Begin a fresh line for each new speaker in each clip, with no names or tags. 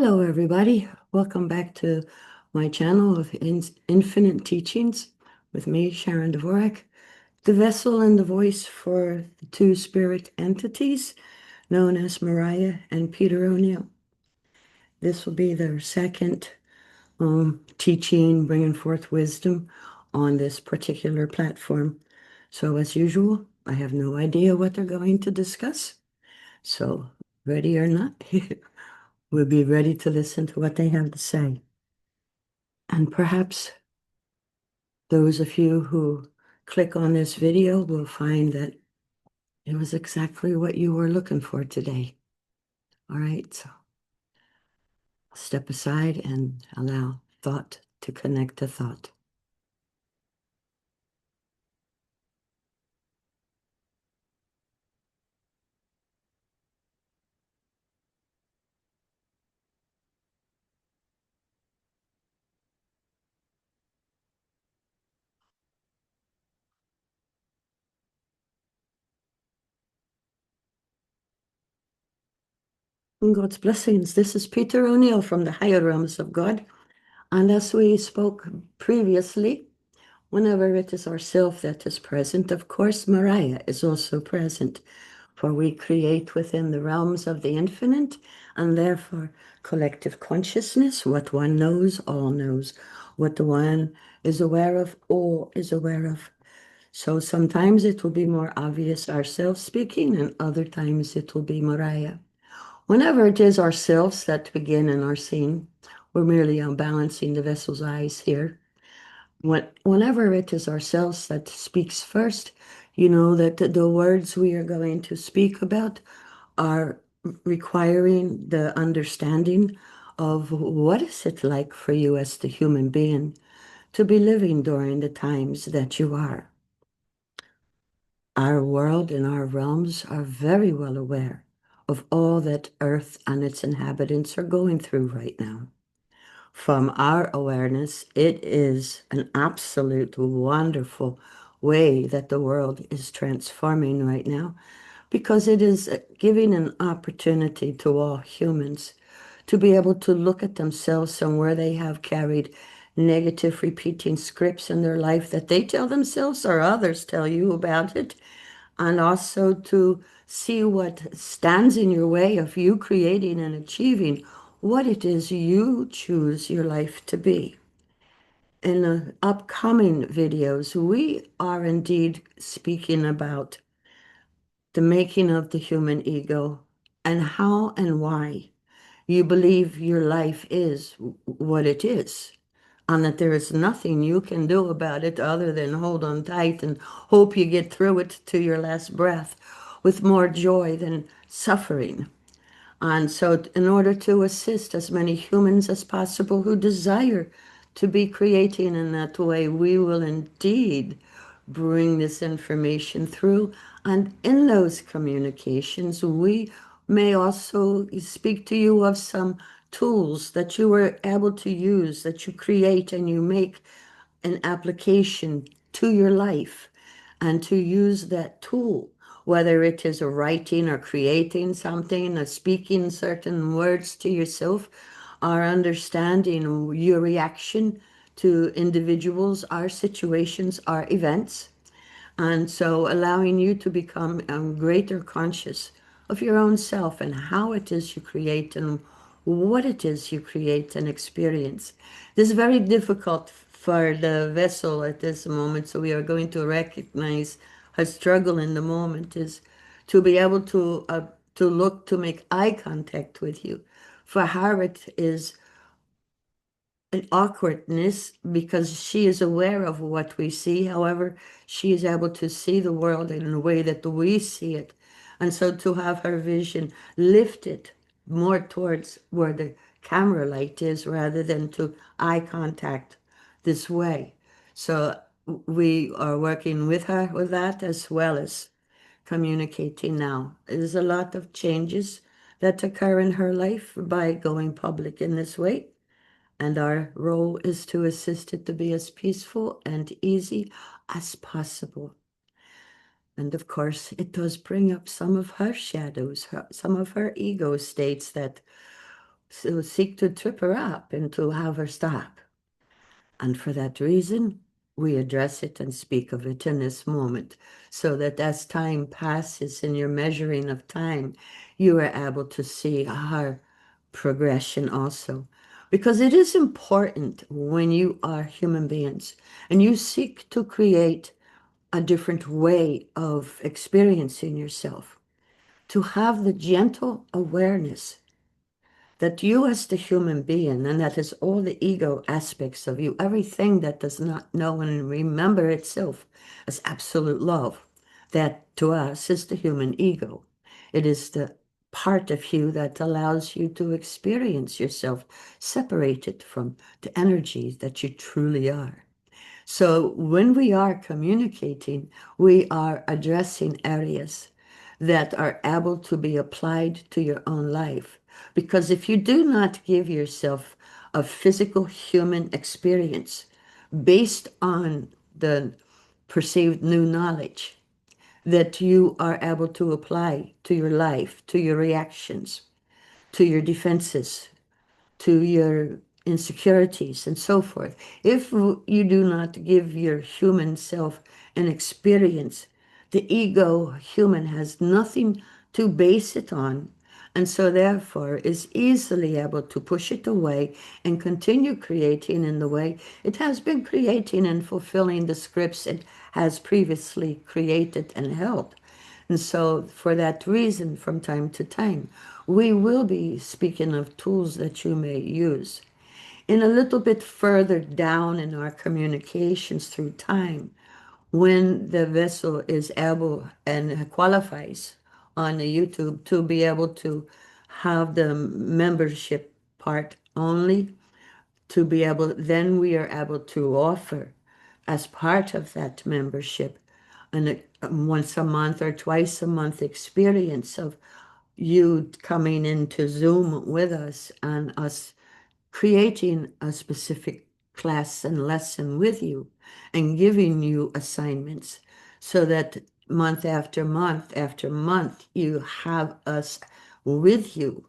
Hello, everybody. Welcome back to my channel of Infinite Teachings with me, Sharon Dvorak, the vessel and the voice for the two spirit entities known as Mariah and Peter O'Neill. This will be their second teaching, bringing forth wisdom on this particular platform. So, as usual, I have no idea what they're going to discuss. So, ready or not, we'll be ready to listen to what they have to say. And perhaps those of you who click on this video will find that it was exactly what you were looking for today. All right, so step aside and allow thought to connect to thought. And God's blessings. This is Peter O'Neill from the Higher Realms of God. And as we spoke previously, whenever it is ourself that is present, of course, Mariah is also present. For we create within the realms of the infinite, and therefore collective consciousness, what one knows, all knows. What the one is aware of, all is aware of. So sometimes it will be more obvious ourselves speaking, and other times it will be Mariah. Whenever it is ourselves that begin and are seen, we're merely unbalancing the vessel's eyes here. Whenever it is ourselves that speaks first, you know that the words we are going to speak about are requiring the understanding of what is it like for you as the human being to be living during the times that you are. Our world and our realms are very well aware of all that Earth and its inhabitants are going through right now. From our awareness, it is an absolute wonderful way that the world is transforming right now because it is giving an opportunity to all humans to be able to look at themselves and where they have carried negative repeating scripts in their life that they tell themselves or others tell you about it, and also to see what stands in your way of you creating and achieving what it is you choose your life to be. In the upcoming videos, we are indeed speaking about the making of the human ego and how and why you believe your life is what it is, and that there is nothing you can do about it other than hold on tight and hope you get through it to your last breath with more joy than suffering. And so, in order to assist as many humans as possible who desire to be creating in that way, we will indeed bring this information through. And in those communications, we may also speak to you of some tools that you were able to use, that you create and you make an application to your life, and to use that tool, whether it is a writing or creating something or speaking certain words to yourself, or understanding your reaction to individuals, our situations, our events. And so allowing you to become greater conscious of your own self and how it is you create and what it is you create and experience. This is very difficult for the vessel at this moment, so we are going to recognize her struggle in the moment is to be able to look, to make eye contact with you. For her, it is an awkwardness because she is aware of what we see. However, she is able to see the world in a way that we see it. And so to have her vision lifted more towards where the camera light is rather than to eye contact this way. So we are working with her with that as well as communicating now. There's a lot of changes that occur in her life by going public in this way, and our role is to assist it to be as peaceful and easy as possible. And of course, it does bring up some of her shadows, some of her ego states that so seek to trip her up and to have her stop. And for that reason, we address it and speak of it in this moment, so that as time passes in your measuring of time, you are able to see her progression also. Because it is important when you are human beings and you seek to create a different way of experiencing yourself, to have the gentle awareness that you as the human being, and that is all the ego aspects of you, everything that does not know and remember itself as absolute love, that to us is the human ego. It is the part of you that allows you to experience yourself separated from the energy that you truly are. So when we are communicating, we are addressing areas that are able to be applied to your own life. Because if you do not give yourself a physical human experience based on the perceived new knowledge that you are able to apply to your life, to your reactions, to your defenses, to your insecurities and so forth. If you do not give your human self an experience, the ego human has nothing to base it on, and so therefore is easily able to push it away and continue creating in the way it has been creating and fulfilling the scripts it has previously created and held. And so, for that reason, from time to time, we will be speaking of tools that you may use. In a little bit further down in our communications through time, when the vessel is able and qualifies on the YouTube to be able to have the membership part only, to be able, then we are able to offer as part of that membership an once a month or twice a month experience of you coming into Zoom with us and us creating a specific class and lesson with you and giving you assignments so that month after month you have us with you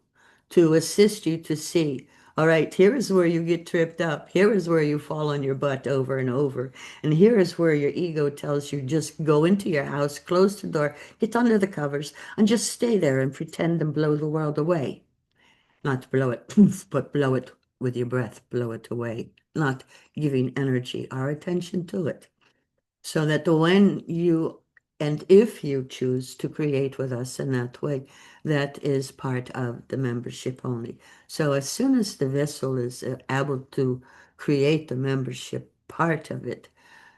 to assist you to see, all right, here is where you get tripped up, here is where you fall on your butt over and over, and here is where your ego tells you just go into your house, close the door, get under the covers, and just stay there and pretend and blow the world away. Not blow it, but blow it with your breath, blow it away, not giving energy or attention to it. So that when you and if you choose to create with us in that way, that is part of the membership only. So as soon as the vessel is able to create the membership part of it,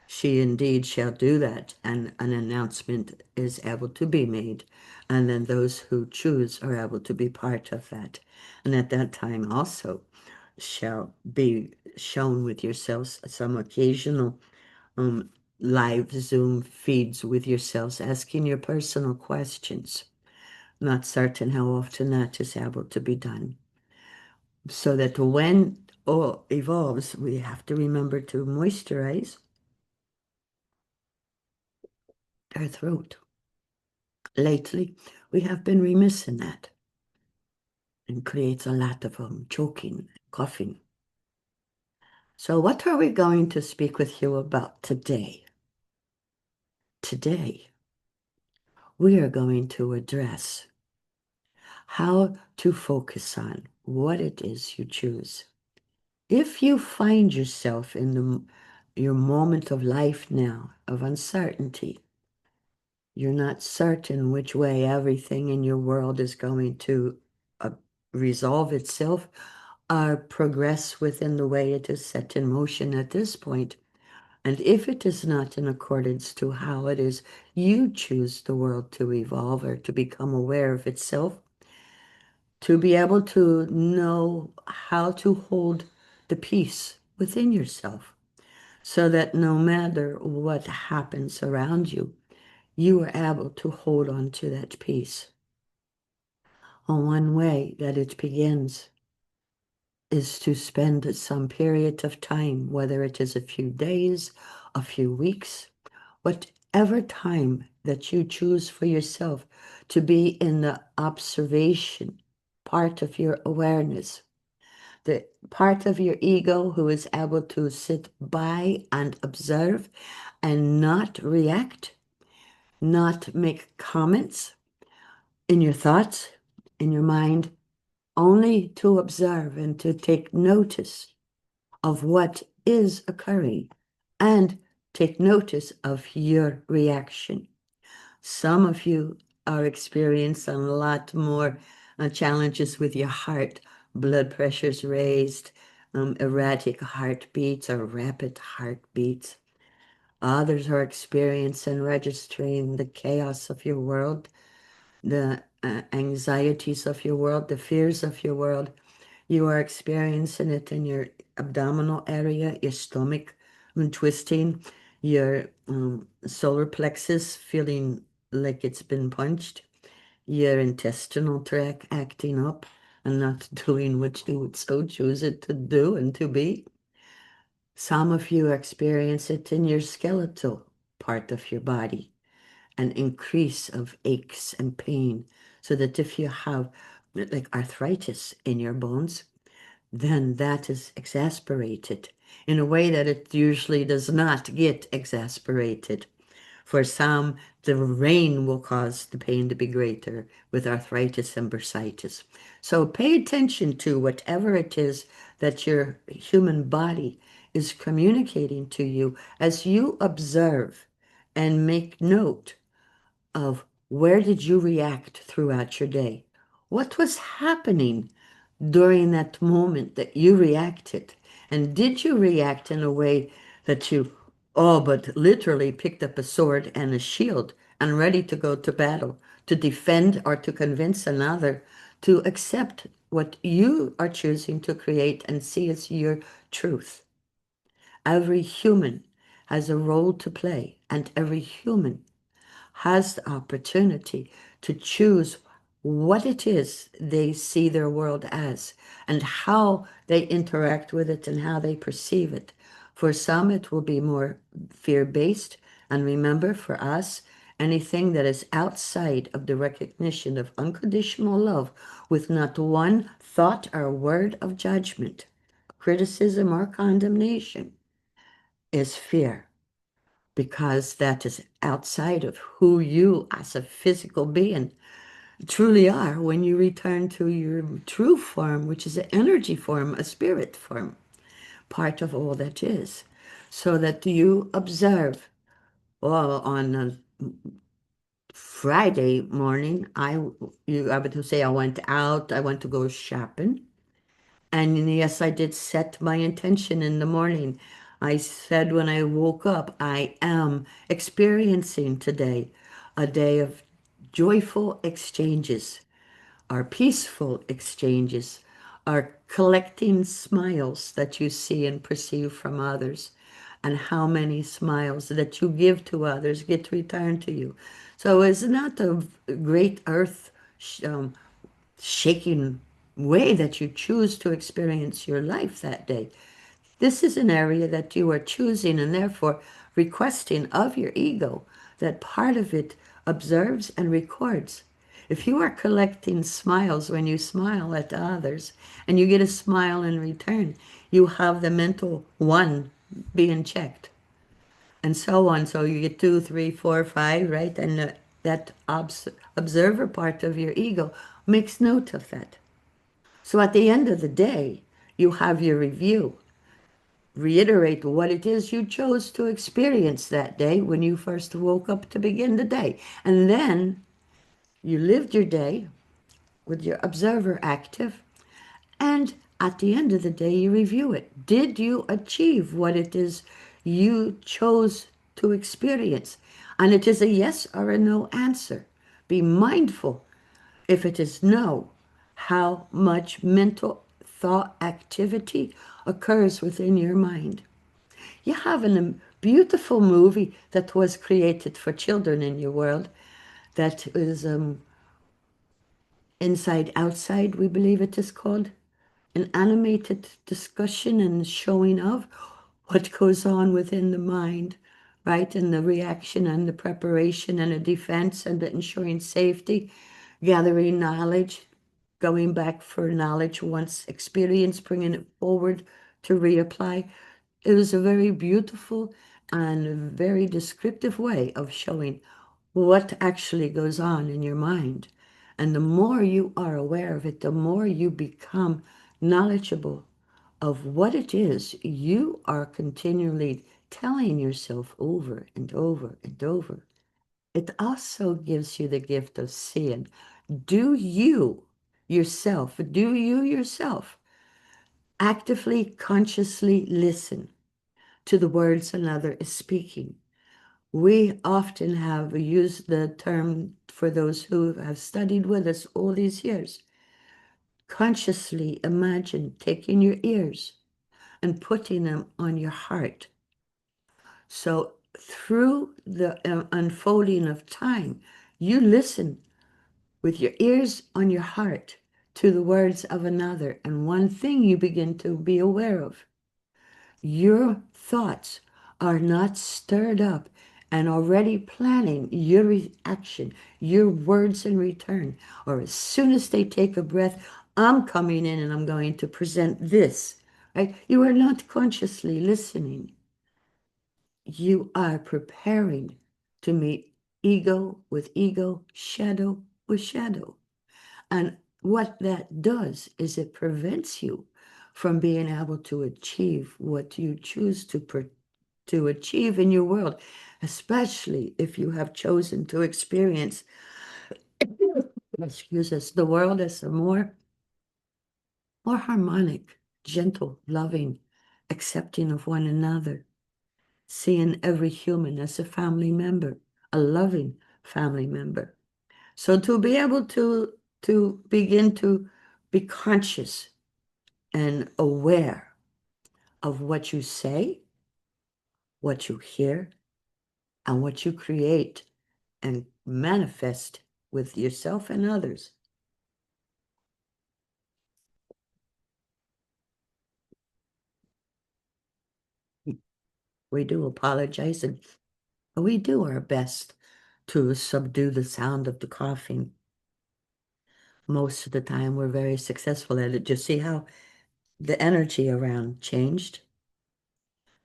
she indeed shall do that, and an announcement is able to be made, and then those who choose are able to be part of that. And at that time also shall be shown with yourselves some occasional um, live Zoom feeds with yourselves, asking your personal questions. Not certain how often that is able to be done. So that when all evolves, we have to remember to moisturize our throat. Lately, we have been remiss in that and creates a lot of choking, coughing. So what are we going to speak with you about today? Today, we are going to address how to focus on what it is you choose. If you find yourself in your moment of life now of uncertainty, you're not certain which way everything in your world is going to uh, resolve itself or progress within the way it is set in motion at this point. And if it is not in accordance to how it is you choose the world to evolve or to become aware of itself, to be able to know how to hold the peace within yourself so that no matter what happens around you, you are able to hold on to that peace. One way that it begins is to spend some period of time, whether it is a few days, a few weeks, whatever time that you choose for yourself to be in the observation part of your awareness, The part of your ego who is able to sit by and observe and not react, not make comments in your thoughts, in your mind, only to observe and to take notice of what is occurring and take notice of your reaction. Some of you are experiencing a lot more challenges with your heart, blood pressures raised, erratic heartbeats or rapid heartbeats. Others are experiencing, registering the chaos of your world, the anxieties of your world, the fears of your world. You are experiencing it in your abdominal area, your stomach twisting, your solar plexus feeling like it's been punched, your intestinal tract acting up and not doing what you would so choose it to do and to be. Some of you experience it in your skeletal part of your body, an increase of aches and pain, so that if you have like arthritis in your bones, then that is exasperated in a way that it usually does not get exasperated. For some, the rain will cause the pain to be greater with arthritis and bursitis. So pay attention to whatever it is that your human body is communicating to you as you observe and make note of where did you react throughout your day? What was happening during that moment that you reacted? And did you react in a way that you, oh, but literally picked up a sword and a shield and ready to go to battle, to defend or to convince another to accept what you are choosing to create and see as your truth? Every human has a role to play, and every human has the opportunity to choose what it is they see their world as and how they interact with it and how they perceive it. For some, it will be more fear-based. And remember, for us, anything that is outside of the recognition of unconditional love with not one thought or word of judgment, criticism, or condemnation is fear, because that is outside of who you as a physical being truly are when you return to your true form, which is an energy form, a spirit form, part of all that is. So that you observe, well, on a Friday morning, I would say I went out, I went to go shopping. And yes, I did set my intention in the morning. I said when I woke up, I am experiencing today a day of joyful exchanges, our peaceful exchanges, our collecting smiles that you see and perceive from others, and how many smiles that you give to others get returned to you. So it's not a great earth shaking way that you choose to experience your life that day. This is an area that you are choosing and therefore requesting of your ego that part of it observes and records. If you are collecting smiles when you smile at others and you get a smile in return, you have the mental one being checked and so on. So you get two, three, four, five, right? And that observer part of your ego makes note of that. So at the end of the day, you have your review. Reiterate what it is you chose to experience that day when you first woke up to begin the day. And then you lived your day with your observer active. And at the end of the day, you review it. Did you achieve what it is you chose to experience? And it is a yes or a no answer. Be mindful if it is no, how much mental thought activity occurs within your mind. You have a beautiful movie that was created for children in your world that is Inside Outside, we believe it is called. An animated discussion and showing of what goes on within the mind, right? And the reaction and the preparation and the defense and the ensuring safety, gathering knowledge, going back for knowledge once experience, bringing it forward to reapply. It was a very beautiful and very descriptive way of showing what actually goes on in your mind. And the more you are aware of it, the more you become knowledgeable of what it is you are continually telling yourself over and over and over. It also gives you the gift of seeing. Do you yourself actively, consciously listen to the words another is speaking? We often have used the term for those who have studied with us all these years. Consciously imagine taking your ears and putting them on your heart. So through the unfolding of time, you listen with your ears on your heart to the words of another. And one thing you begin to be aware of, your thoughts are not stirred up and already planning your reaction, your words in return. Or as soon as they take a breath, I'm coming in and I'm going to present this, right? You are not consciously listening. You are preparing to meet ego with ego, shadow with shadow. And what that does is it prevents you from being able to achieve what you choose to achieve in your world, especially if you have chosen to experience, excuse us, the world as a more harmonic, gentle, loving, accepting of one another, seeing every human as a family member, a loving family member. So to be able to begin to be conscious and aware of what you say, what you hear, and what you create and manifest with yourself and others. We do apologize and we do our best to subdue the sound of the coughing. Most of the time, we're very successful at it. Just see how the energy around changed,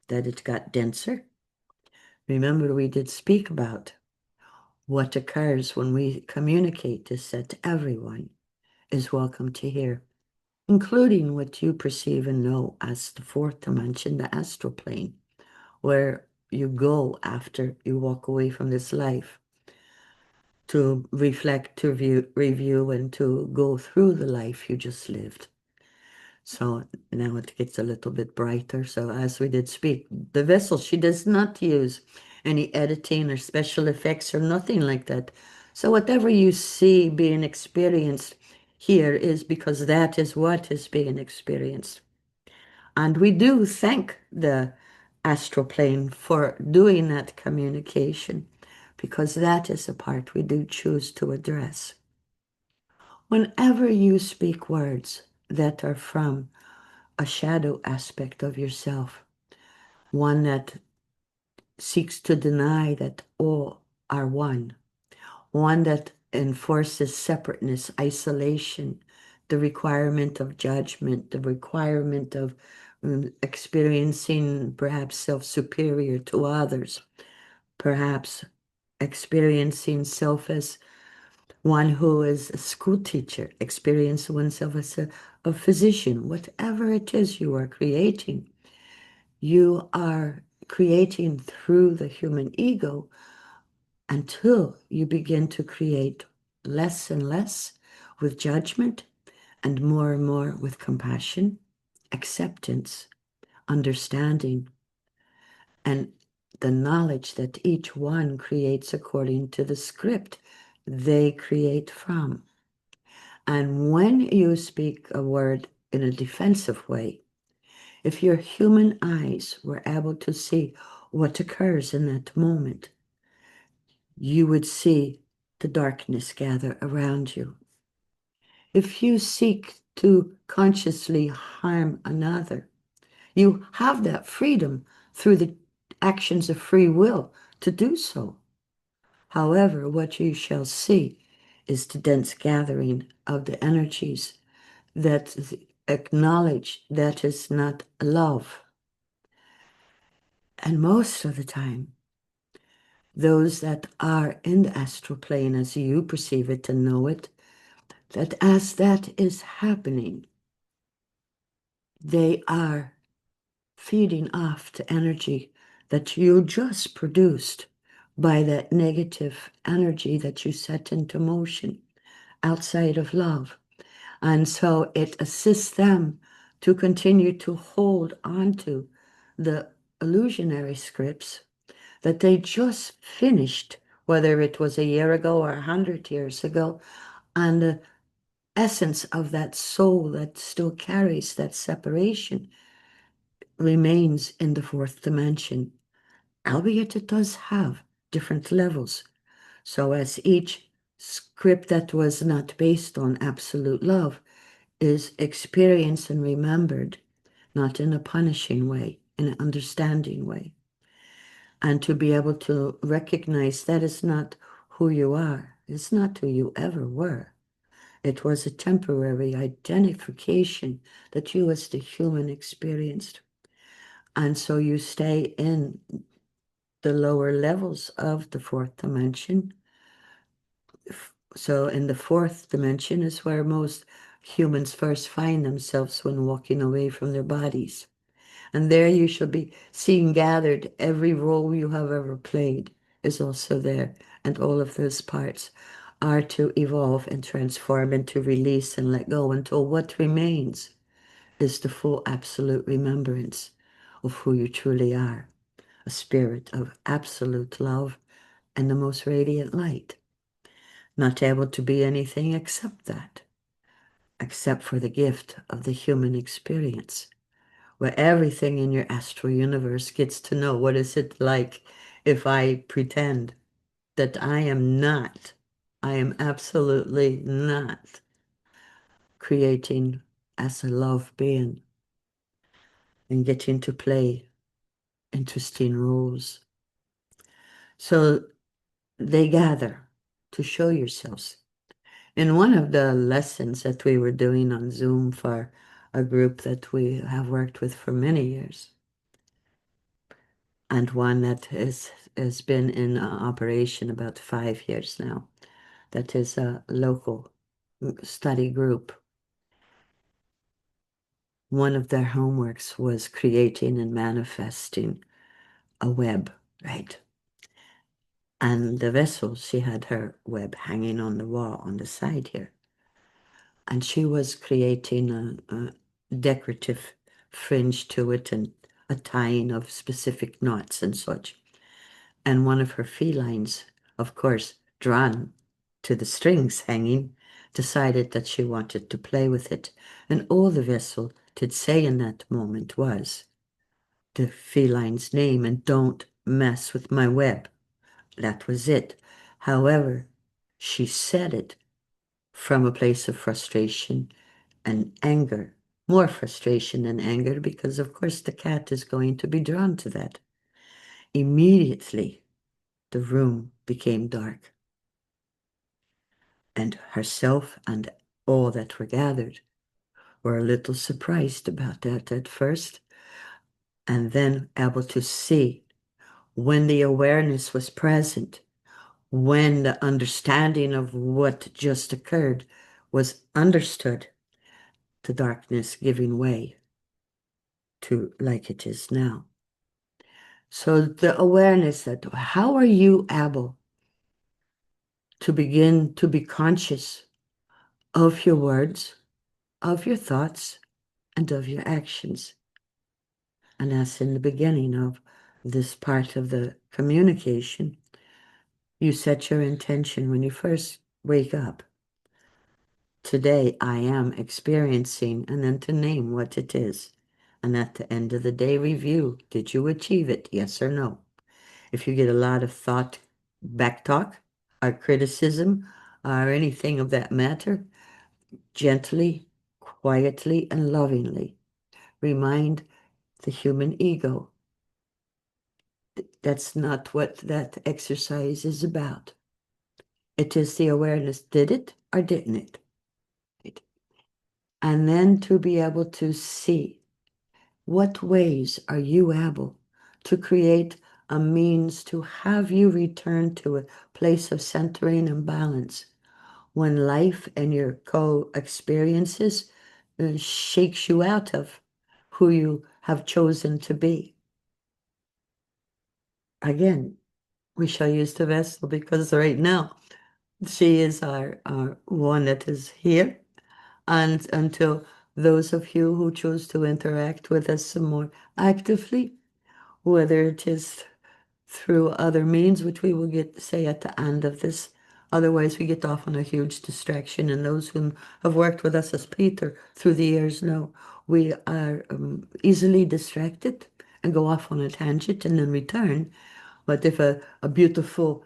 that it got denser. Remember, we did speak about what occurs when we communicate this, that everyone is welcome to hear, including what you perceive and know as the fourth dimension, the astral plane, where you go after you walk away from this life to reflect, to review, and to go through the life you just lived. So now it gets a little bit brighter. So as we did speak, the vessel, she does not use any editing or special effects or nothing like that. So whatever you see being experienced here is because that is what is being experienced. And we do thank the astral plane for doing that communication, because that is a part we do choose to address. Whenever you speak words that are from a shadow aspect of yourself, one that seeks to deny that all are one that enforces separateness, isolation, the requirement of judgment, the requirement of experiencing perhaps self-superior to others, perhaps experiencing self as one who is a school teacher, experience oneself as a physician, whatever it is you are creating. You are creating through the human ego until you begin to create less and less with judgment and more with compassion, acceptance, understanding, and the knowledge that each one creates according to the script they create from. And when you speak a word in a defensive way, if your human eyes were able to see what occurs in that moment, you would see the darkness gather around you. If you seek to consciously harm another, you have that freedom through the actions of free will to do so. However, what you shall see is the dense gathering of the energies that acknowledge that is not love. And most of the time, those that are in the astral plane as you perceive it and know it, that as that is happening, they are feeding off the energy that you just produced by that negative energy that you set into motion outside of love. And so it assists them to continue to hold onto the illusionary scripts that they just finished, whether it was a year ago or 100 years ago, and the essence of that soul that still carries that separation remains in the fourth dimension, albeit it does have different levels. So as each script that was not based on absolute love is experienced and remembered, not in a punishing way, in an understanding way. And to be able to recognize that is not who you are, it's not who you ever were. It was a temporary identification that you as the human experienced. And so you stay in the lower levels of the fourth dimension. So in the fourth dimension is where most humans first find themselves when walking away from their bodies. And there you shall be seen gathered. Every role you have ever played is also there. And all of those parts are to evolve and transform and to release and let go until what remains is the full absolute remembrance of who you truly are, a spirit of absolute love and the most radiant light, not able to be anything except that, except for the gift of the human experience, where everything in your astral universe gets to know what is it like if I pretend that I am not, I am absolutely not creating as a love being and getting to play interesting roles. So they gather to show yourselves. In one of the lessons that we were doing on Zoom for a group that we have worked with for many years, and one that has been in operation about 5 years now, that is a local study group. One of their homeworks was creating and manifesting a web, right? And the vessel, she had her web hanging on the wall on the side here. And she was creating a decorative fringe to it and a tying of specific knots and such. And one of her felines, of course, drawn to the strings hanging, decided that she wanted to play with it. And all the vessel did say in that moment was the feline's name, and don't mess with my web. That was it. However, she said it from a place of frustration and anger, more frustration than anger, because of course the cat is going to be drawn to that. Immediately, the room became dark, and herself and all that were gathered were a little surprised about that at first, and then able to see when the awareness was present, when the understanding of what just occurred was understood, the darkness giving way to like it is now. So the awareness that how are you able to begin to be conscious of your words, of your thoughts, and of your actions? And that's in the beginning of this part of the communication. You set your intention when you first wake up. Today I am experiencing, and then to name what it is. And at the end of the day, review. Did you achieve it? Yes or no? If you get a lot of thought, back talk, or criticism, or anything of that matter, gently, quietly, and lovingly remind the human ego that's not what that exercise is about. It is the awareness, did it or didn't it? Right. And then to be able to see what ways are you able to create a means to have you return to a place of centering and balance when life and your co-experiences shakes you out of who you have chosen to be. Again, we shall use the vessel because right now she is our one that is here. And until those of you who choose to interact with us some more actively, whether it is through other means, which we will get to say at the end of this. Otherwise, we get off on a huge distraction. And those who have worked with us as Peter through the years know we are easily distracted and go off on a tangent and then return. But if a beautiful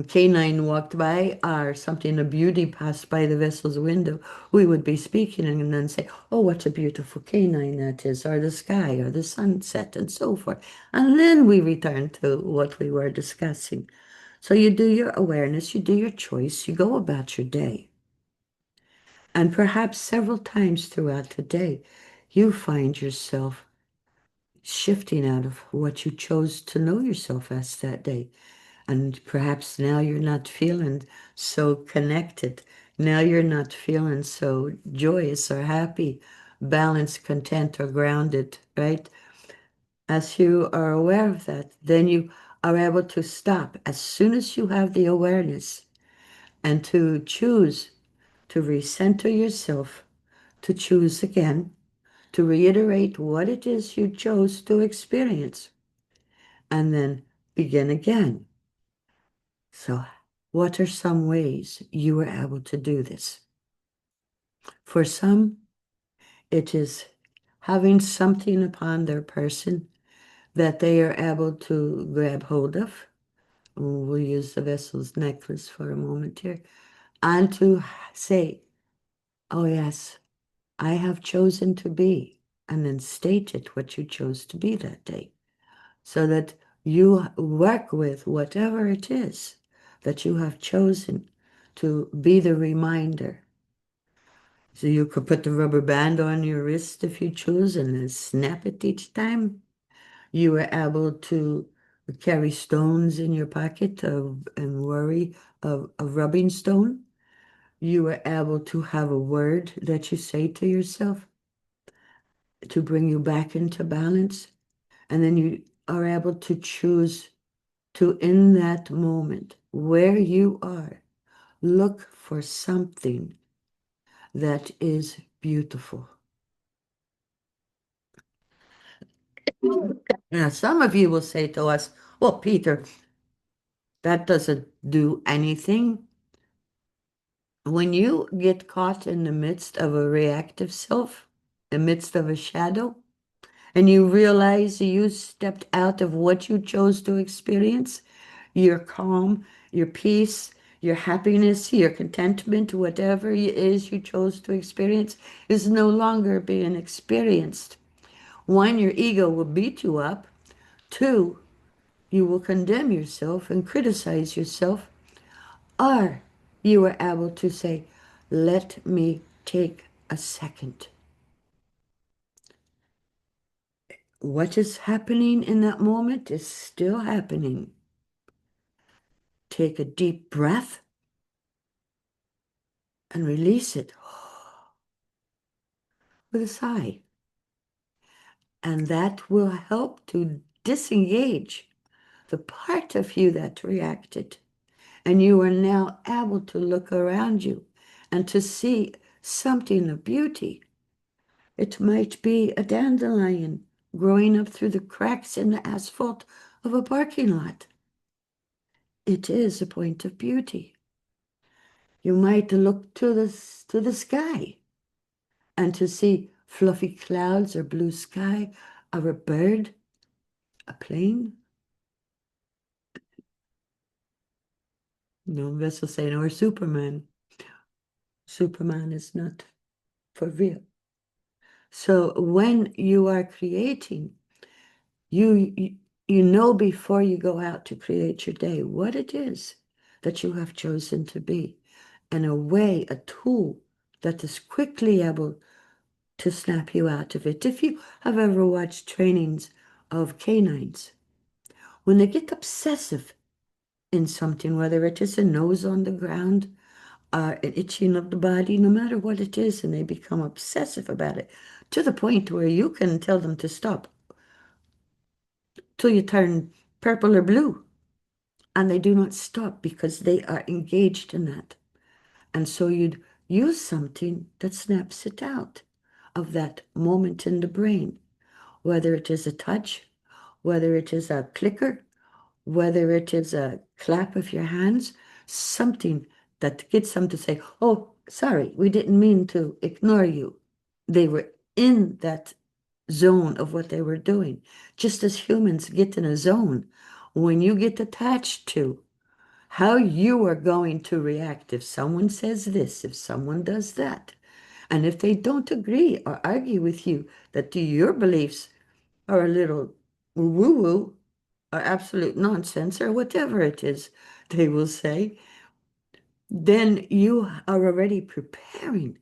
canine walked by or something, a beauty passed by the vessel's window, we would be speaking and then say, oh, what a beautiful canine that is, or the sky, or the sunset, and so forth. And then we return to what we were discussing. So you do your awareness, you do your choice, you go about your day. And perhaps several times throughout the day, you find yourself shifting out of what you chose to know yourself as that day. And perhaps now you're not feeling so connected. Now you're not feeling so joyous or happy, balanced, content, or grounded, right? As you are aware of that, then you are able to stop as soon as you have the awareness and to choose to recenter yourself, to choose again, to reiterate what it is you chose to experience, and then begin again. So, what are some ways you were able to do this? For some, it is having something upon their person that they are able to grab hold of. We'll use the vessel's necklace for a moment here. And to say, oh, yes, I have chosen to be. And then state it what you chose to be that day. So that you work with whatever it is that you have chosen to be the reminder. So you could put the rubber band on your wrist if you choose and then snap it each time. You were able to carry stones in your pocket and worry of a rubbing stone. You were able to have a word that you say to yourself to bring you back into balance. And then you are able to choose to, in that moment where you are, look for something that is beautiful. Now, some of you will say to us, well, Peter, that doesn't do anything. When you get caught in the midst of a reactive self, the midst of a shadow, and you realize you stepped out of what you chose to experience, your calm, your peace, your happiness, your contentment, whatever it is you chose to experience, is no longer being experienced. One, your ego will beat you up. Two, you will condemn yourself and criticize yourself. Or you are able to say, let me take a second. What is happening in that moment is still happening. Take a deep breath and release it with a sigh. And that will help to disengage the part of you that reacted. And you are now able to look around you and to see something of beauty. It might be a dandelion growing up through the cracks in the asphalt of a parking lot. It is a point of beauty. You might look to the sky and to see fluffy clouds or blue sky or a bird, a plane. No, vessel saying, or Superman. Superman is not for real. So when you are creating, you know before you go out to create your day what it is that you have chosen to be, and a way, a tool that is quickly able to snap you out of it. If you have ever watched trainings of canines, when they get obsessive in something, whether it is a nose on the ground, an itching of the body, no matter what it is, and they become obsessive about it to the point where you can tell them to stop till you turn purple or blue, and they do not stop because they are engaged in that. And so you'd use something that snaps it out of that moment in the brain, whether it is a touch, whether it is a clicker, whether it is a clap of your hands, something that gets them to say, oh, sorry, we didn't mean to ignore you. They were in that zone of what they were doing. Just as humans get in a zone, when you get attached to how you are going to react if someone says this, if someone does that, and if they don't agree or argue with you that your beliefs are a little woo-woo or absolute nonsense or whatever it is they will say, then you are already preparing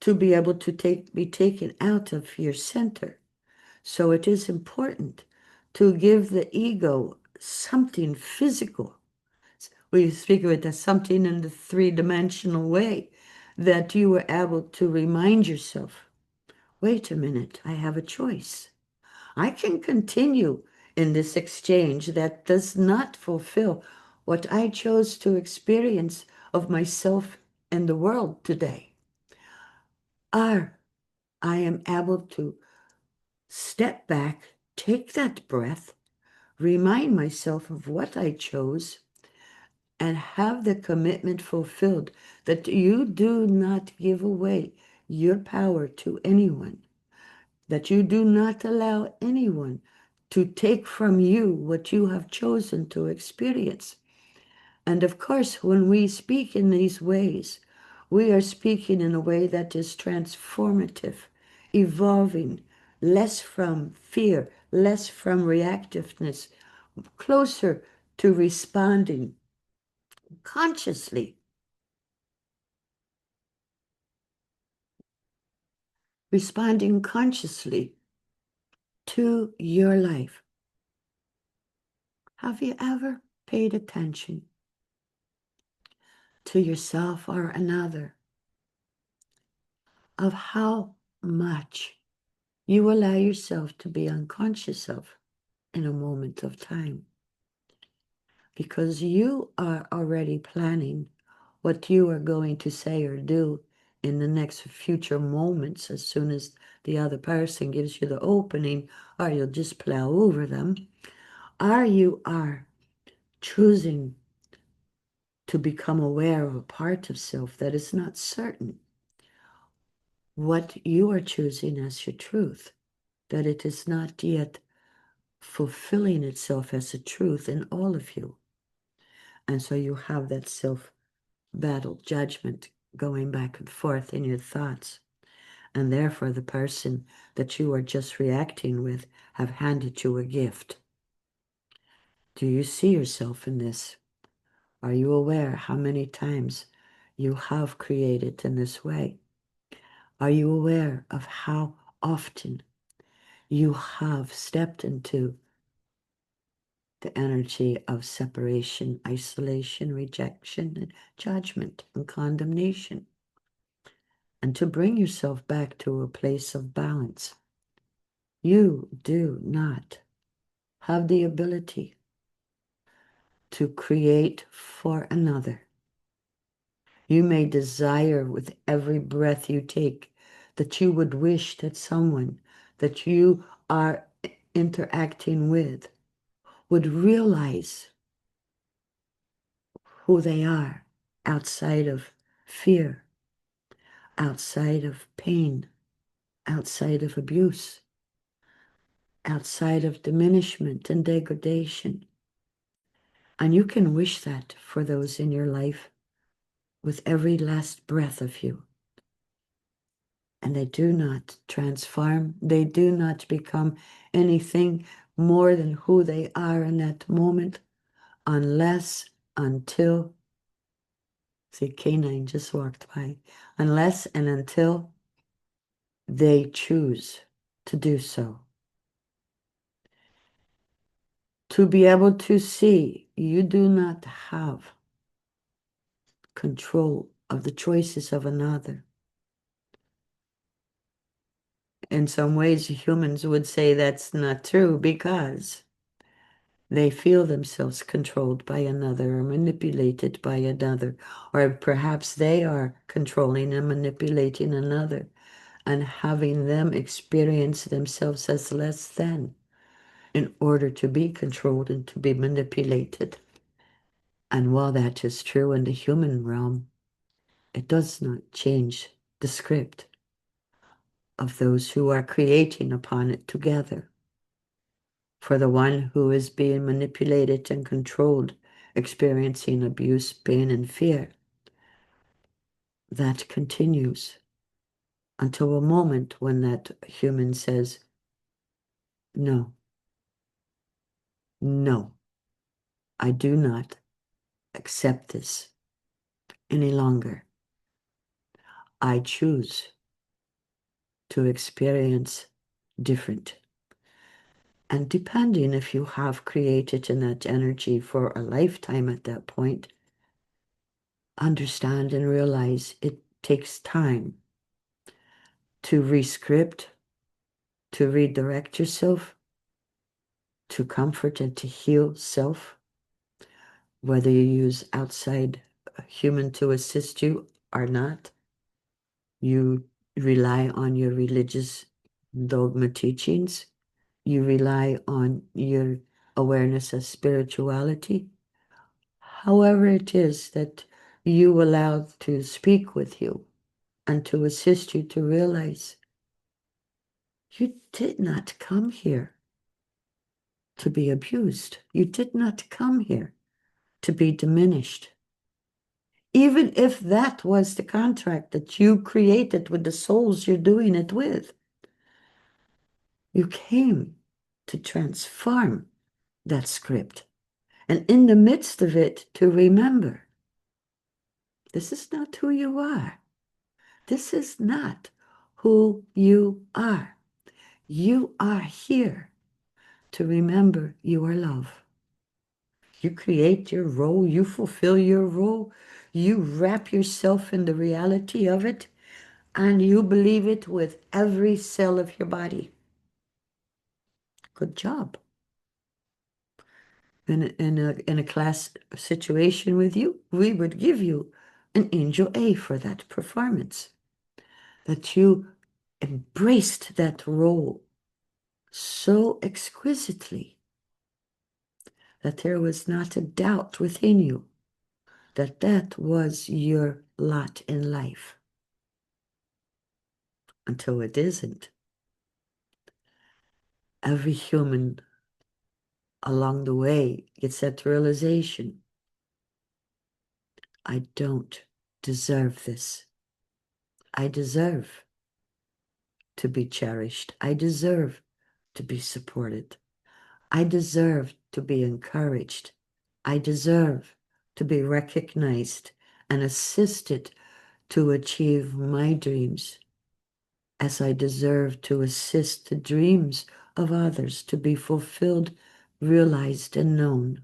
to be able to be taken out of your center. So it is important to give the ego something physical. We speak of it as something in the three-dimensional way, that you were able to remind yourself, wait a minute, I have a choice. I can continue in this exchange that does not fulfill what I chose to experience of myself and the world today. Or I am able to step back, take that breath, remind myself of what I chose, and have the commitment fulfilled that you do not give away your power to anyone, that you do not allow anyone to take from you what you have chosen to experience. And of course, when we speak in these ways, we are speaking in a way that is transformative, evolving, less from fear, less from reactiveness, closer to responding consciously, responding consciously to your life. Have you ever paid attention to yourself or another of how much you allow yourself to be unconscious of in a moment of time? Because you are already planning what you are going to say or do in the next future moments as soon as the other person gives you the opening, or you'll just plow over them. Or you are choosing to become aware of a part of self that is not certain what you are choosing as your truth, that it is not yet fulfilling itself as a truth in all of you. And so you have that self battle, judgment going back and forth in your thoughts. And therefore, the person that you are just reacting with have handed you a gift. Do you see yourself in this? Are you aware how many times you have created in this way? Are you aware of how often you have stepped into the energy of separation, isolation, rejection, and judgment and condemnation? And to bring yourself back to a place of balance. You do not have the ability to create for another. You may desire with every breath you take that you would wish that someone that you are interacting with would realize who they are outside of fear, outside of pain, outside of abuse, outside of diminishment and degradation. And you can wish that for those in your life with every last breath of you. And they do not transform. They do not become anything more than who they are in that moment until See, canine just walked by. Unless and until they choose to do so. To be able to see you do not have control of the choices of another. In some ways, humans would say that's not true because they feel themselves controlled by another or manipulated by another, or perhaps they are controlling and manipulating another and having them experience themselves as less than in order to be controlled and to be manipulated. And while that is true in the human realm, it does not change the script of those who are creating upon it together. For the one who is being manipulated and controlled, experiencing abuse, pain, and fear, that continues until a moment when that human says, no, no, I do not accept this any longer. I choose to experience different. And depending if you have created in that energy for a lifetime at that point, understand and realize it takes time to rescript, to redirect yourself, to comfort and to heal self, whether you use outside human to assist you or not. You rely on your religious dogma teachings. You rely on your awareness of spirituality. However it is that you allow to speak with you and to assist you to realize you did not come here to be abused. You did not come here to be diminished. Even if that was the contract that you created with the souls you're doing it with, you came to transform that script. And in the midst of it, to remember, this is not who you are. This is not who you are. You are here to remember you are love. You create your role, you fulfill your role, you wrap yourself in the reality of it, and you believe it with every cell of your body. Good job. In a class situation with you, we would give you an Angel A for that performance. That you embraced that role so exquisitely that there was not a doubt within you that that was your lot in life. Until it isn't. Every human along the way gets that realization. I don't deserve this. I deserve to be cherished. I deserve to be supported. I deserve to be encouraged. I deserve to be recognized and assisted to achieve my dreams, as I deserve to assist the dreams of others to be fulfilled, realized, and known.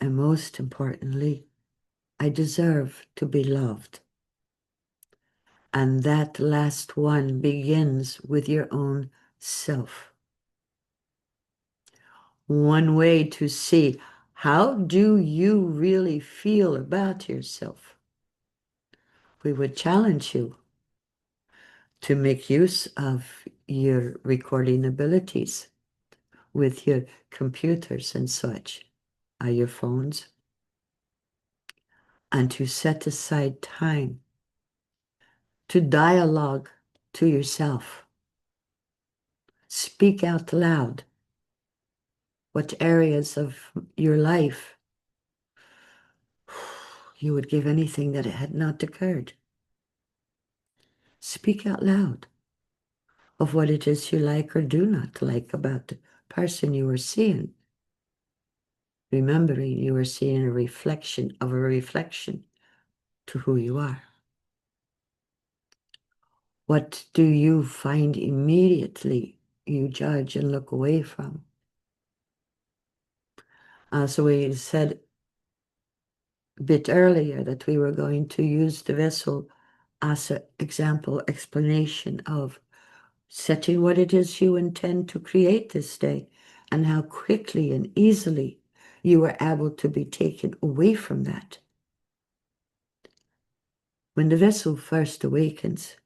And most importantly, I deserve to be loved. And that last one begins with your own self. One way to see how do you really feel about yourself. We would challenge you to make use of your recording abilities with your computers and such, your phones, and to set aside time to dialogue to yourself. Speak out loud what areas of your life you would give anything that it had not occurred. Speak out loud of what it is you like or do not like about the person you are seeing. Remembering you are seeing a reflection of a reflection to who you are? What do you find immediately you judge and look away from? So we said a bit earlier that we were going to use the vessel as an example explanation of setting what it is you intend to create this day and how quickly and easily you are able to be taken away from that. When the vessel first awakens,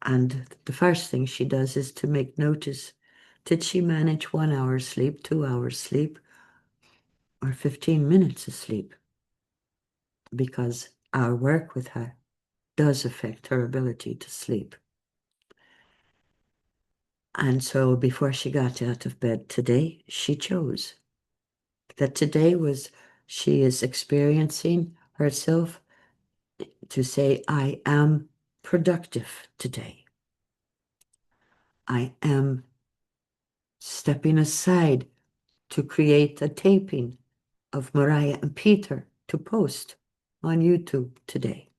and the first thing she does is to make notice, did she manage 1 hour sleep, 2 hours sleep, or 15 minutes of sleep? Because our work with her does affect her ability to sleep. And so before she got out of bed today, she chose that today was, she is experiencing herself to say, I am productive today. I am stepping aside to create a taping of Mariah and Peter to post on YouTube today.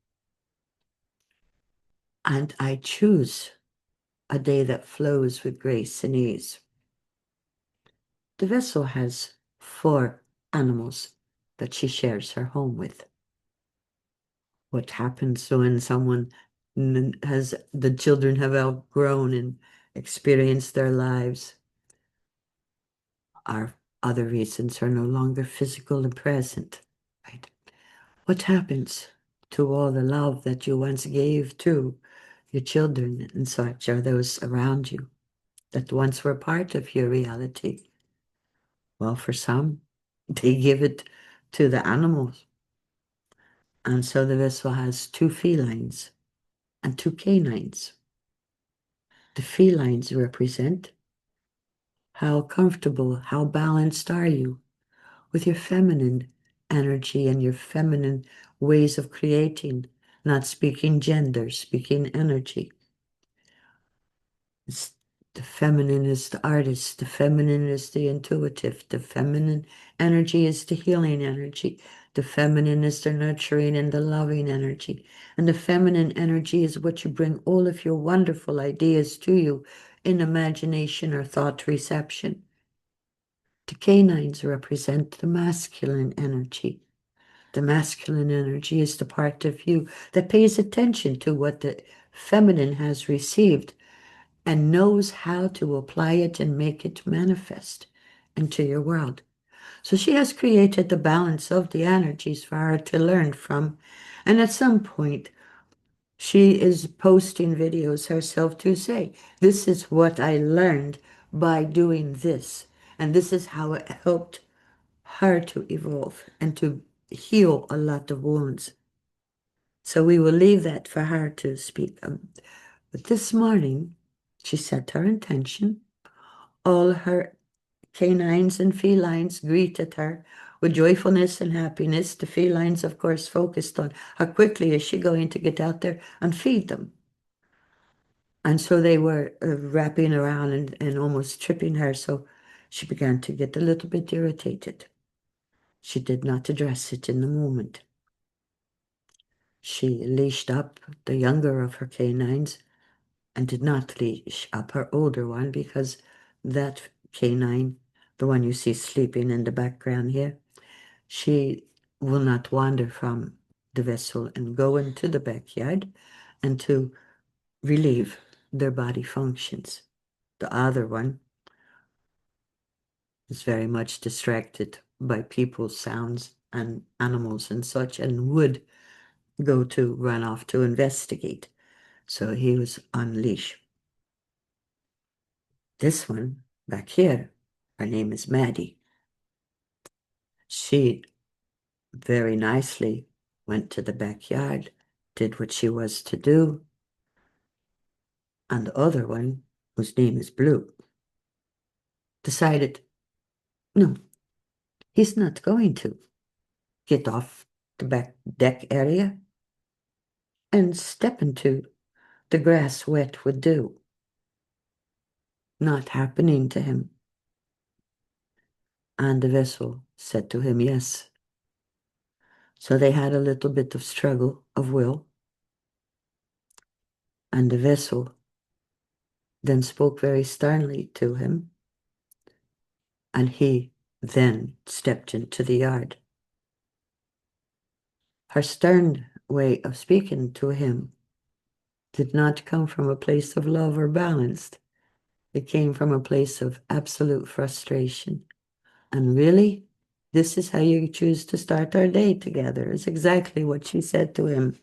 And I choose a day that flows with grace and ease. The vessel has 4 animals that she shares her home with. What happens when someone has, the children have outgrown and experienced their lives? Our other reasons are no longer physical and present, right? What happens to all the love that you once gave to your children and such, or those around you that once were part of your reality? Well, for some, they give it to the animals. And so the vessel has 2 felines and 2 canines. The felines represent how comfortable, how balanced are you with your feminine energy and your feminine ways of creating, not speaking gender, speaking energy. It's, the feminine is the artist, the feminine is the intuitive, the feminine energy is the healing energy, the feminine is the nurturing and the loving energy, and the feminine energy is what you bring all of your wonderful ideas to you in imagination or thought reception. The canines represent the masculine energy. The masculine energy is the part of you that pays attention to what the feminine has received and knows how to apply it and make it manifest into your world. So she has created the balance of the energies for her to learn from. And at some point, she is posting videos herself to say, this is what I learned by doing this. And this is how it helped her to evolve and to heal a lot of wounds. So we will leave that for her to speak. But this morning, she set her intention. All her canines and felines greeted her with joyfulness and happiness. The felines, of course, focused on how quickly is she going to get out there and feed them. And so they were wrapping around and almost tripping her. So she began to get a little bit irritated. She did not address it in the moment. She leashed up the younger of her canines and did not leash up her older one because that canine, the one you see sleeping in the background here, she will not wander from the vessel and go into the backyard and to relieve their body functions. The other one is very much distracted by people's sounds and animals and such and would go to run off to investigate. So he was on leash. This one back here, her name is Maddie. She very nicely went to the backyard, did what she was to do. And the other one, whose name is Blue, decided, no, he's not going to get off the back deck area and step into the grass wet with dew. Not happening to him. And the vessel said to him, yes. So they had a little bit of struggle of will, and the vessel then spoke very sternly to him, and he then stepped into the yard. Her stern way of speaking to him did not come from a place of love or balanced. It came from a place of absolute frustration. And really, this is how you choose to start our day together, is exactly what she said to him.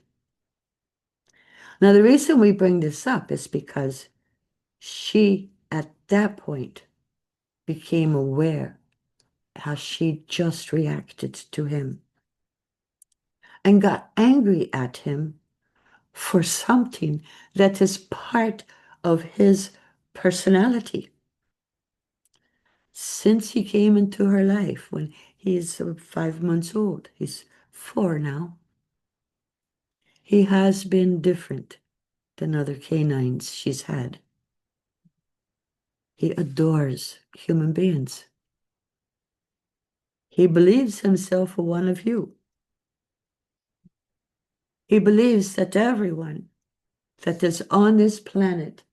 Now, the reason we bring this up is because she, at that point, became aware how she just reacted to him and got angry at him for something that is part of his personality. Since he came into her life when he's 5 months old, he's 4 now, he has been different than other canines she's had. He adores human beings. He believes himself one of you. He believes that everyone that is on this planet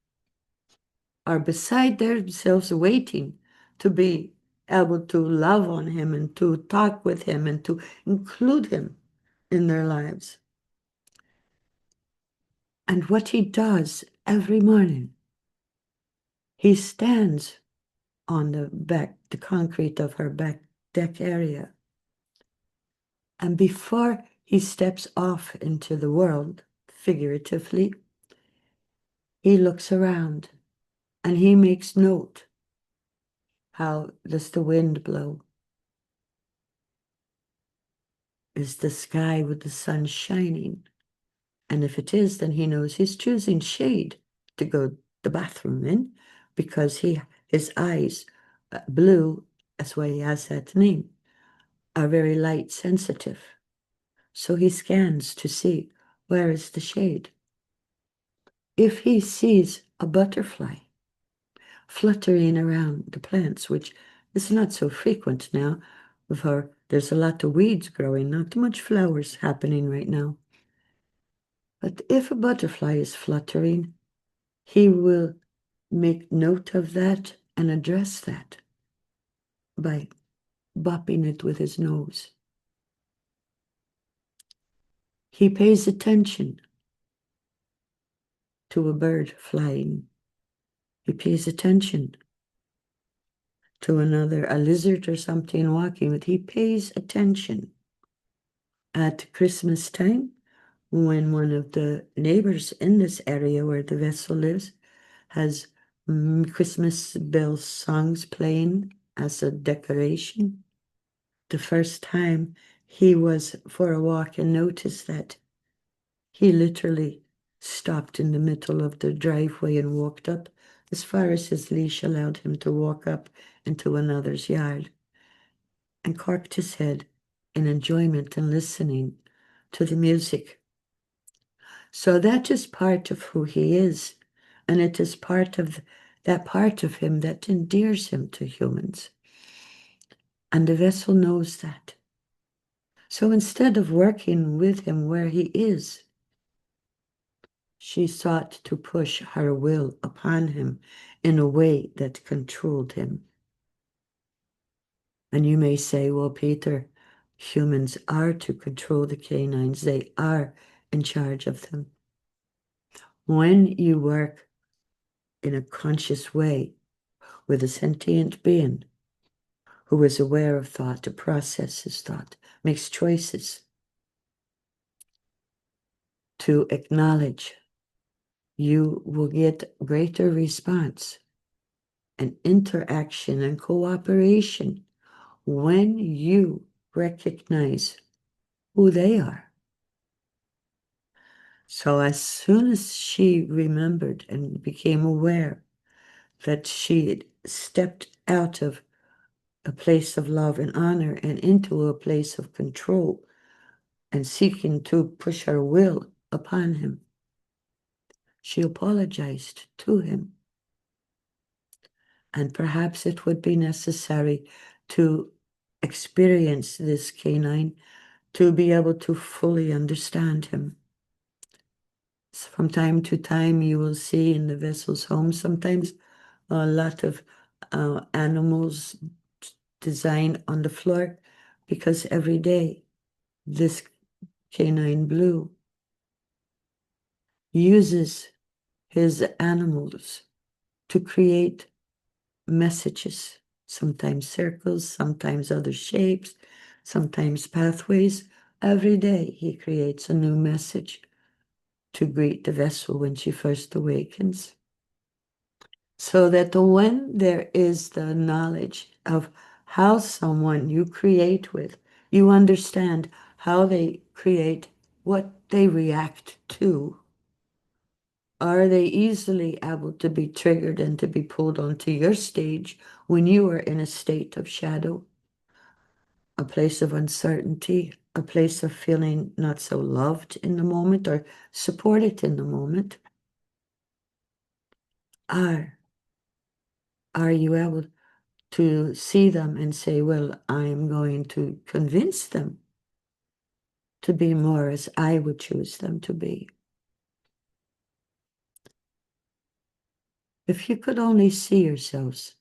are beside themselves waiting to be able to love on him and to talk with him and to include him in their lives. And what he does every morning, he stands on the concrete of her back deck area. And before he steps off into the world, figuratively, he looks around and he makes note. How does the wind blow? Is the sky with the sun shining? And if it is, then he knows he's choosing shade to go the bathroom in because his eyes, blue, that's why he has that name, are very light sensitive. So he scans to see where is the shade. If he sees a butterfly fluttering around the plants, which is not so frequent now, for there's a lot of weeds growing, not too much flowers happening right now. But if a butterfly is fluttering, he will make note of that and address that by bopping it with his nose. He pays attention to a bird flying. He pays attention to a lizard or something walking, but he pays attention. At Christmas time, when one of the neighbors in this area where the vessel lives has Christmas bell songs playing as a decoration, the first time he was for a walk and noticed that, he literally stopped in the middle of the driveway and walked up as far as his leash allowed him to walk up into another's yard and cocked his head in enjoyment and listening to the music. So that is part of who he is, and it is part of that part of him that endears him to humans. And the vessel knows that. So instead of working with him where he is, she sought to push her will upon him in a way that controlled him. And you may say, well, Peter, humans are to control the canines. They are in charge of them. When you work in a conscious way with a sentient being who is aware of thought, to process his thought, makes choices, to acknowledge, you will get greater response and interaction and cooperation when you recognize who they are. So as soon as she remembered and became aware that she had stepped out of a place of love and honor and into a place of control and seeking to push her will upon him, she apologized to him. And perhaps it would be necessary to experience this canine to be able to fully understand him. From time to time, you will see in the vessel's home sometimes a lot of animals designed on the floor, because every day this canine blue uses his animals to create messages, sometimes circles, sometimes other shapes, sometimes pathways. Every day he creates a new message to greet the vessel when she first awakens. So that when there is the knowledge of how someone you create with, you understand how they create, what they react to. Are they easily able to be triggered and to be pulled onto your stage when you are in a state of shadow, a place of uncertainty, a place of feeling not so loved in the moment or supported in the moment? Are you able to see them and say, well, I'm going to convince them to be more as I would choose them to be? If you could only see yourselves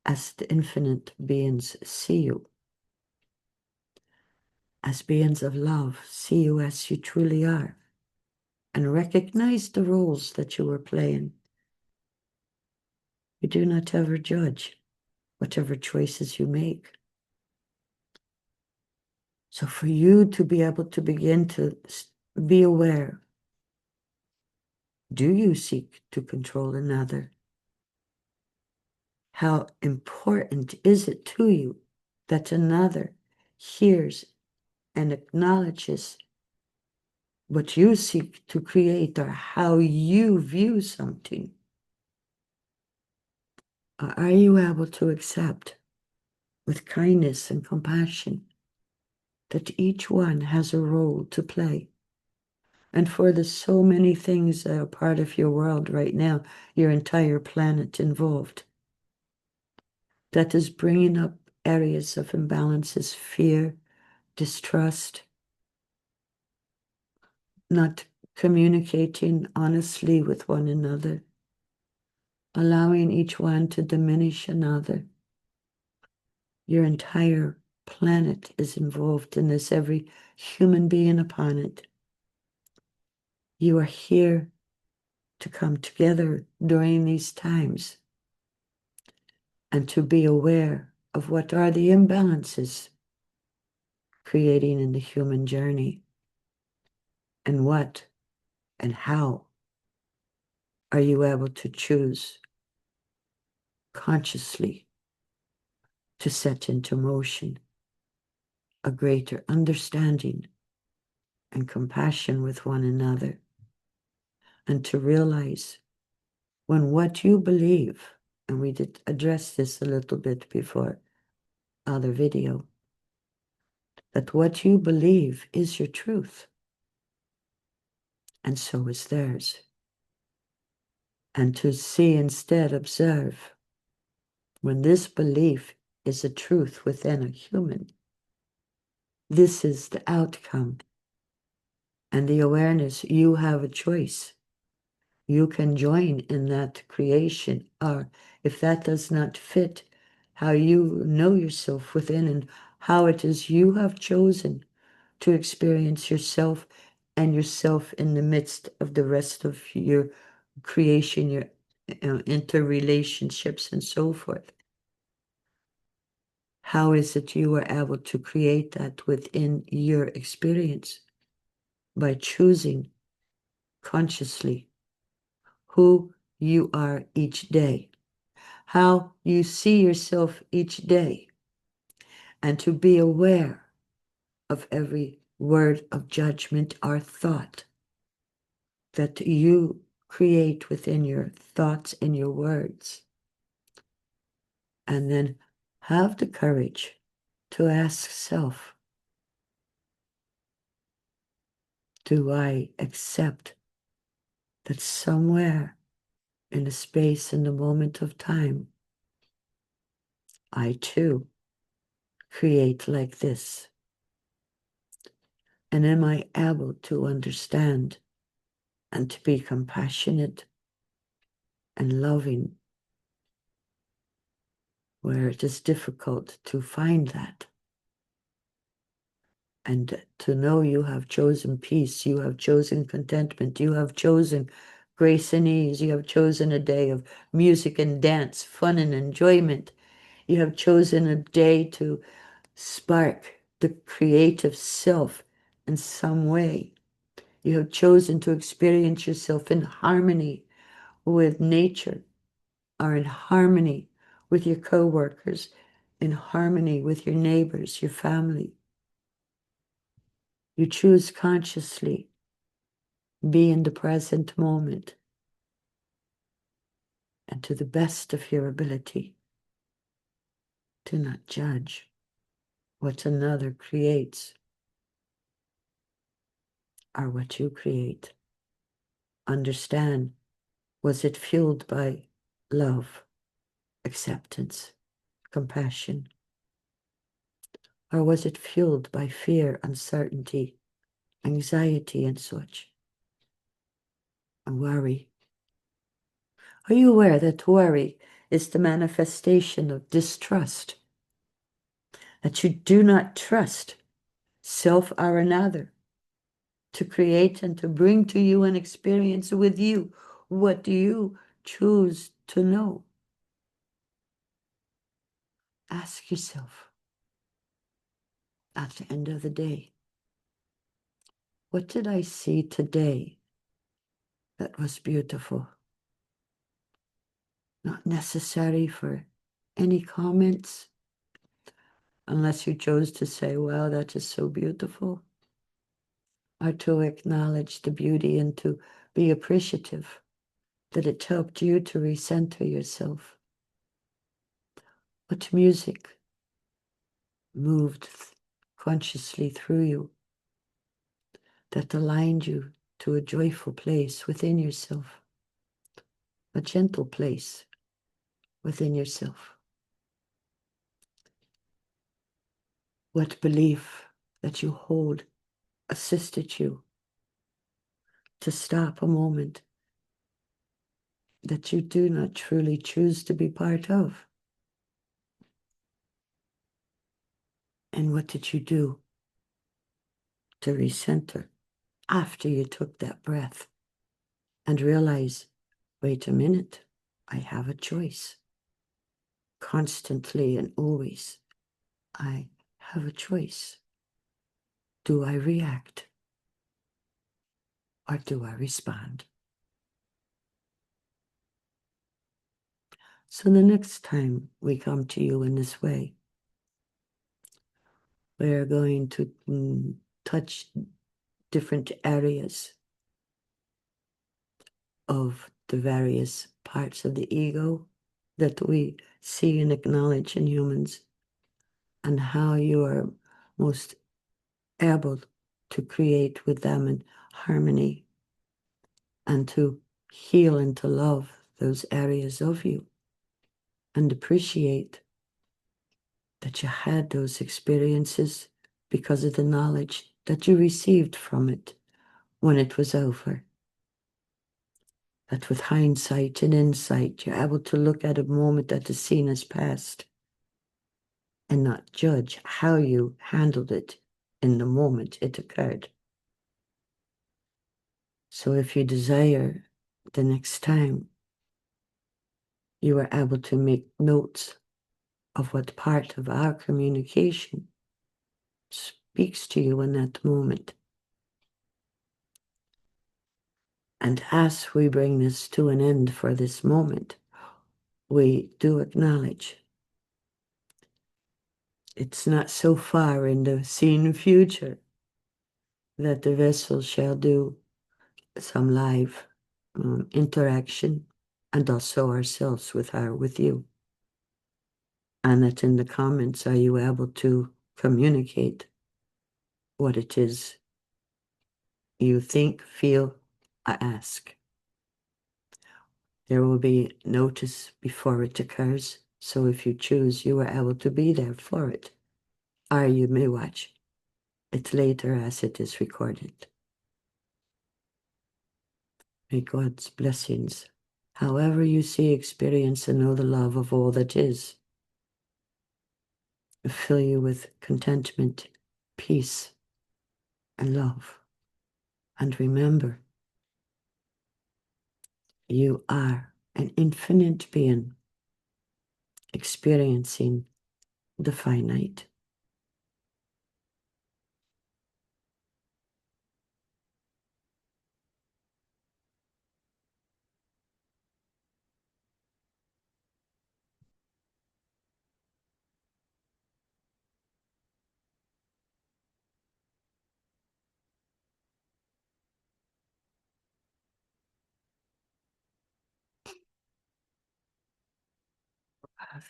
as the infinite beings see you, as beings of love, see you as you truly are, and recognize the roles that you are playing. You do not ever judge whatever choices you make. So for you to be able to begin to be aware, do you seek to control another? How important is it to you that another hears and acknowledges what you seek to create or how you view something? Are you able to accept with kindness and compassion that each one has a role to play? And for the so many things that are part of your world right now, your entire planet involved, that is bringing up areas of imbalances, fear, distrust, not communicating honestly with one another, allowing each one to diminish another. Your entire planet is involved in this, every human being upon it. You are here to come together during these times and to be aware of what are the imbalances creating in the human journey, and what and how are you able to choose consciously to set into motion a greater understanding and compassion with one another, and to realize when what you believe, and we did address this a little bit before other video, that what you believe is your truth, and so is theirs. And to see, instead, observe, when this belief is a truth within a human, this is the outcome. And the awareness, you have a choice. You can join in that creation, or if that does not fit how you know yourself within and how it is you have chosen to experience yourself and yourself in the midst of the rest of your creation, your interrelationships and so forth. How is it you are able to create that within your experience? By choosing consciously who you are each day, how you see yourself each day, and to be aware of every word of judgment or thought that you create within your thoughts and your words. And then have the courage to ask self, do I accept that somewhere in a space, in the moment of time, I too create like this? And am I able to understand and to be compassionate and loving where it is difficult to find that? And to know you have chosen peace, you have chosen contentment, you have chosen grace and ease, you have chosen a day of music and dance, fun and enjoyment. You have chosen a day to spark the creative self in some way. You have chosen to experience yourself in harmony with nature or in harmony with your co-workers, in harmony with your neighbors, your family. You choose consciously, be in the present moment, and to the best of your ability, do not judge what another creates or what you create. Understand, was it fueled by love, acceptance, compassion? Or was it fueled by fear, uncertainty, anxiety, and such? And worry. Are you aware that worry is the manifestation of distrust? That you do not trust self or another to create and to bring to you an experience with you. What do you choose to know? Ask yourself at the end of the day, what did I see today that was beautiful? Not necessary for any comments, unless you chose to say, wow, that is so beautiful, or to acknowledge the beauty and to be appreciative that it helped you to recenter yourself. What music moved consciously through you that aligned you to a joyful place within yourself, a gentle place within yourself? What belief that you hold assisted you to stop a moment that you do not truly choose to be part of? And what did you do to recenter after you took that breath and realize, wait a minute, I have a choice. Constantly and always, I have a choice. Do I react or do I respond? So the next time we come to you in this way, we're going to touch different areas of the various parts of the ego that we see and acknowledge in humans, and how you are most able to create with them in harmony and to heal and to love those areas of you and appreciate that you had those experiences because of the knowledge that you received from it when it was over. That with hindsight and insight, you're able to look at a moment that is seen as past and not judge how you handled it in the moment it occurred. So if you desire the next time, you are able to make notes of what part of our communication speaks to you in that moment. And as we bring this to an end for this moment, we do acknowledge it's not so far in the seen future that the vessel shall do some live interaction, and also ourselves with you. And that in the comments, are you able to communicate what it is you think, feel, or ask? There will be notice before it occurs, so if you choose, you are able to be there for it, or you may watch it later as it is recorded. May God's blessings, however you see, experience, and know the love of all that is, fill you with contentment, peace, and love. And remember, you are an infinite being experiencing the finite.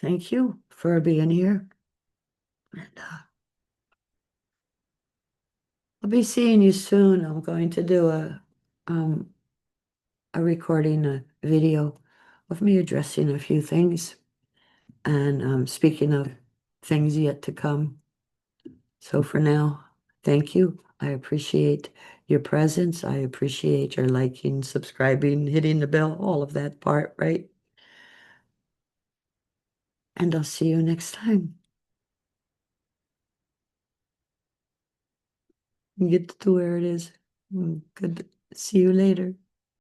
Thank you for being here. And I'll be seeing you soon. I'm going to do a recording, a video of me addressing a few things and speaking of things yet to come. So for now, thank you. I appreciate your presence. I appreciate your liking, subscribing, hitting the bell, all of that part, right? And I'll see you next time. Get to where it is. Good. See you later.